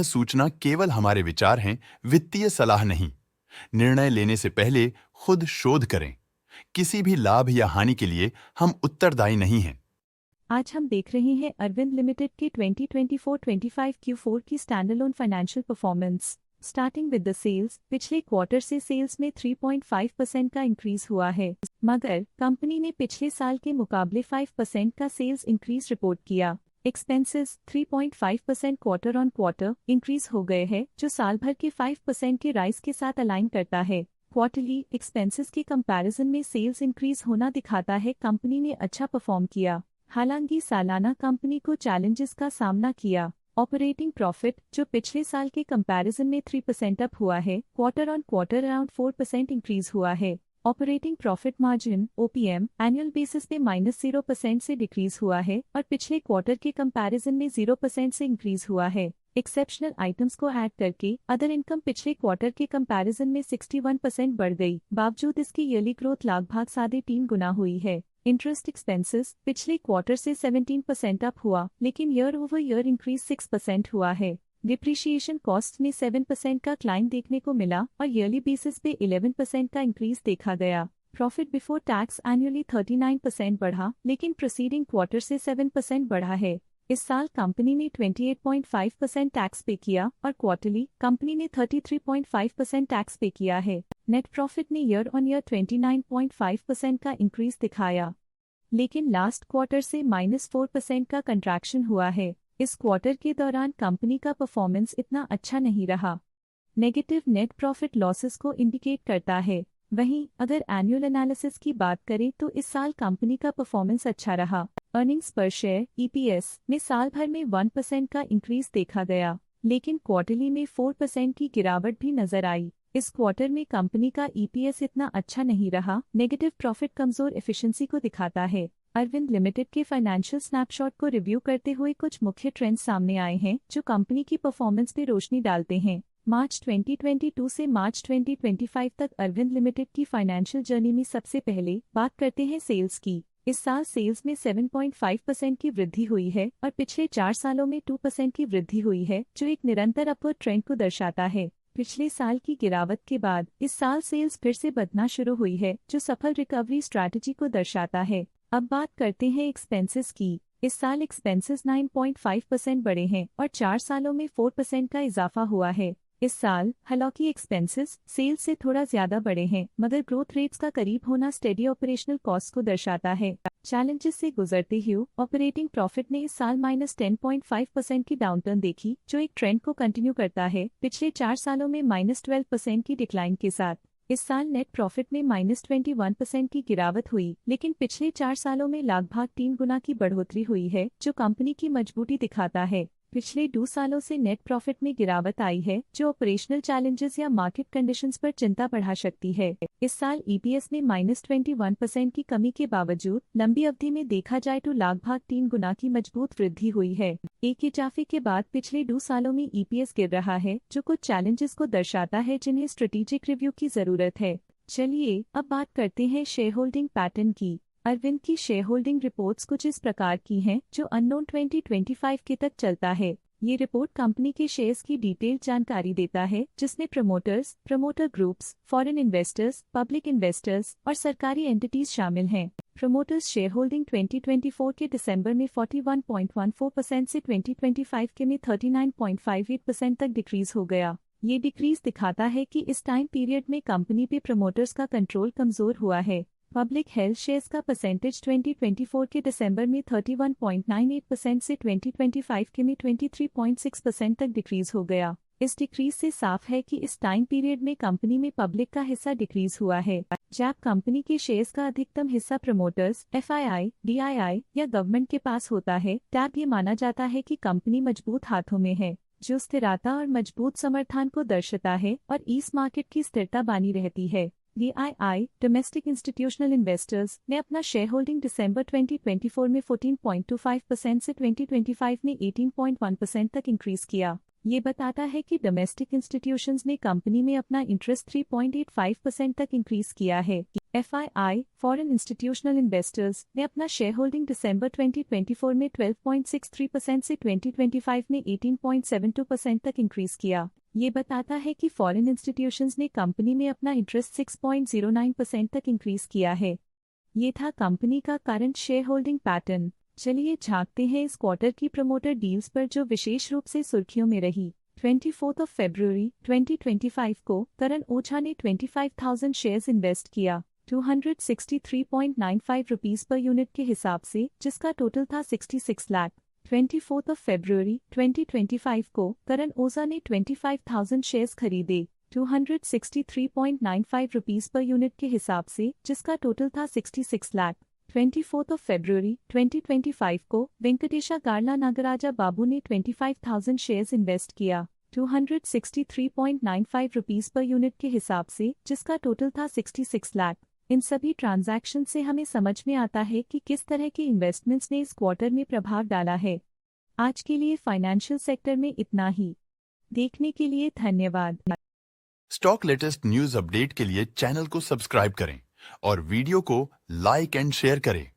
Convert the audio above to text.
सूचना केवल हमारे विचार हैं, वित्तीय सलाह नहीं। निर्णय लेने से पहले खुद शोध करें। किसी भी लाभ या हानि के लिए हम उत्तरदायी नहीं हैं। आज हम देख रहे हैं अरविंद लिमिटेड के 2024-25 Q4 की standalone financial performance. Starting with the sales, पिछले क्वार्टर से सेल्स में 3.5% का इंक्रीज हुआ है, मगर कंपनी ने पिछले साल के मुकाबले 5% का सेल्स इंक्रीज रिपोर्ट किया। Expenses 3.5% quarter on quarter increase हो गए हैं, जो साल भर के 5% के राइज के साथ अलाइन करता है। क्वार्टरली एक्सपेंसेस के कंपैरिजन में सेल्स इंक्रीज होना दिखाता है कंपनी ने अच्छा परफॉर्म किया। हालांकि सालाना कंपनी को चैलेंजेस का सामना किया। ऑपरेटिंग प्रॉफिट, जो पिछले साल के कंपैरिजन में 3% अप हुआ है, quarter on quarter around 4% increase हुआ है। Operating profit margin OPM annual basis पे -0% से डिक्रीज हुआ है और पिछले क्वार्टर के कंपैरिजन में 0% से इंक्रीज हुआ है। एक्सेप्शनल आइटम्स को ऐड करके अदर इनकम पिछले क्वार्टर के कंपैरिजन में 61% बढ़ गई। बावजूद इसकी ईयरली ग्रोथ लगभग 3.5 गुना हुई है। इंटरेस्ट एक्सपेंसेस पिछले क्वार्टर से 17% अप हुआ, लेकिन ईयर ओवर ईयर इंक्रीज 6% हुआ है। डिप्रिशिएशन कॉस्ट में 7% का क्लाइम देखने को मिला और ईयरली बेसिस पे 11% का इंक्रीज देखा गया। प्रॉफिट बिफोर टैक्स एनुअली 39% बढ़ा, लेकिन प्रोसीडिंग क्वार्टर से 7% बढ़ा है। इस साल कंपनी ने 28.5% टैक्स पे किया और क्वार्टरली कंपनी ने 33.5% टैक्स पे किया है। नेट प्रॉफिट ने ईयर ऑन ईयर 29.5% का इंक्रीज दिखाया, लेकिन लास्ट क्वार्टर से -4% का कंट्रैक्शन हुआ है। इस क्वार्टर के दौरान कंपनी का परफॉर्मेंस इतना अच्छा नहीं रहा। नेगेटिव नेट प्रॉफिट लॉसेस को इंडिकेट करता है। वहीं अगर एनुअल एनालिसिस की बात करें तो इस साल कंपनी का परफॉर्मेंस अच्छा रहा। अर्निंग्स पर शेयर EPS में साल भर में 1% का इंक्रीज देखा गया, लेकिन क्वार्टरली में 4% की गिरावट भी नजर आई। इस क्वार्टर में कंपनी का EPS इतना अच्छा नहीं रहा। नेगेटिव प्रॉफिट कमजोर एफिशिएंसी को दिखाता है। अरविंद लिमिटेड के फाइनेंशियल स्नैपशॉट को रिव्यू करते हुए कुछ मुख्य ट्रेंड्स सामने आए हैं जो कंपनी की परफॉर्मेंस पे रोशनी डालते हैं। मार्च 2022 से मार्च 2025 तक अरविंद लिमिटेड की फाइनेंशियल जर्नी में सबसे पहले बात करते हैं सेल्स की। इस साल सेल्स में 7.5% की वृद्धि हुई है और पिछले 4 सालों में 2% की वृद्धि हुई है, जो एक निरंतर अपवर्ड ट्रेंड को दर्शाता है। पिछले साल की गिरावट के बाद इस साल सेल्स फिर से बढ़ना शुरू हुई है, जो सफल रिकवरी स्ट्रैटेजी को दर्शाता है। अब बात करते हैं एक्सपेंसेस की। इस साल एक्सपेंसेस 9.5% बढ़े हैं और 4 सालों में 4% का इजाफा हुआ है। इस साल हालांकि एक्सपेंसेस सेल्स से थोड़ा ज्यादा बढ़े हैं, मगर ग्रोथ रेट्स का करीब होना स्टेडी ऑपरेशनल कॉस्ट को दर्शाता है। चैलेंजेस से गुजरते हुए ऑपरेटिंग प्रॉफिट ने इस साल -10.5% की डाउनटर्न देखी, जो एक ट्रेंड को कंटिन्यू करता है पिछले 4 सालों में -12% की डिक्लाइन के साथ। इस साल नेट प्रॉफिट में -21% की गिरावट हुई, लेकिन पिछले 4 सालों में लगभग 3 गुना की बढ़ोतरी हुई है, जो कंपनी की मजबूती दिखाता है। पिछले 2 सालों से नेट प्रॉफिट में गिरावट आई है, जो ऑपरेशनल चैलेंजेस या मार्केट कंडीशंस पर चिंता बढ़ा सकती है। इस साल EPS में -21% की कमी के बावजूद लंबी अवधि में देखा जाए तो लगभग 3 गुना की मजबूत वृद्धि हुई है। एक इजाफे के बाद पिछले 2 सालों में EPS गिर रहा है, जो कुछ चैलेंजेस को दर्शाता है जिन्हें स्ट्रेटेजिक रिव्यू की जरूरत है। चलिए अब बात करते हैं शेयर होल्डिंग पैटर्न की। अरविंद की शेयर होल्डिंग रिपोर्ट्स कुछ इस प्रकार की हैं, जो अननोन 2025 के तक चलता है। ये रिपोर्ट कंपनी के शेयर्स की डिटेल्ड जानकारी देता है, जिसमें promoters, promoter groups, foreign investors, public investors और सरकारी एंटिटीज शामिल हैं। प्रमोटर्स शेयर होल्डिंग 2024 के दिसंबर में 41.14% से 2025 के में 39.58% तक डिक्रीज हो गया। ये डिक्रीज दिखाता है कि इस टाइम पीरियड में कंपनी पे प्रमोटर्स का कंट्रोल कमजोर हुआ है। पब्लिक हेल्थ शेयर्स का परसेंटेज 2024 के दिसंबर में 31.98% से 2025 के में 23.6% तक डिक्रीज हो गया। इस डिक्रीज से साफ है कि इस टाइम पीरियड में कंपनी में पब्लिक का हिस्सा डिक्रीज हुआ है। जब कंपनी के शेयर्स का अधिकतम हिस्सा प्रमोटर्स, FII, DII या गवर्नमेंट के पास होता है, तब ये माना जाता है कि कंपनी मजबूत हाथों में है, जो स्थिरता और मजबूत समर्थन को दर्शाता है और इस मार्केट की स्थिरता बनी रहती है। DII डोमेस्टिक इंस्टीट्यूशनल इन्वेस्टर्स ने अपना शेयर होल्डिंग दिसंबर 2024 में 14.25% से 2025 में 18.1% तक इंक्रीज किया। ये बताता है कि डोमेस्टिक इंस्टीट्यूशंस ने कंपनी में अपना इंटरेस्ट 3.85% तक इंक्रीज किया है। FII, फॉरेन इंस्टीट्यूशनल इन्वेस्टर्स ने अपना शेयर होल्डिंग दिसंबर 2024 में 12.63% से 2025 में 18.72% तक इंक्रीज किया। ये बताता है कि फॉरेन इंस्टीट्यूशंस ने कंपनी में अपना इंटरेस्ट 6.09% तक इंक्रीज किया है। ये था कंपनी का करंट शेयर होल्डिंग पैटर्न। चलिए झांकते हैं इस क्वार्टर की प्रमोटर डील्स पर जो विशेष रूप से सुर्खियों में रही। 24 फरवरी 2025 को करण ओझा ने 25,000 शेयर्स इन्वेस्ट किया 263.95 रुपीस पर यूनिट के हिसाब से, जिसका टोटल था 66 लाख। 24 फरवरी 2025 को करण ओझा ने 25,000 शेयर्स खरीदे 263.95 रुपीस पर यूनिट के हिसाब से, जिसका टोटल था 66 लाख। 24 फरवरी 2025 को वेंकटेशा गार्ला नागराजा बाबू ने 25,000 शेयर्स इन्वेस्ट किया 263.95 रुपीस पर यूनिट के हिसाब से, जिसका टोटल था 66 लाख। इन सभी ट्रांजैक्शन से हमें समझ में आता है कि किस तरह के इन्वेस्टमेंट्स ने इस क्वार्टर में प्रभाव डाला है। आज के लिए फाइनेंशियल सेक्टर में इतना ही। देखने के लिए धन्यवाद। स्टॉक लेटेस्ट न्यूज अपडेट के लिए चैनल को सब्सक्राइब करें और वीडियो को लाइक एंड शेयर करें।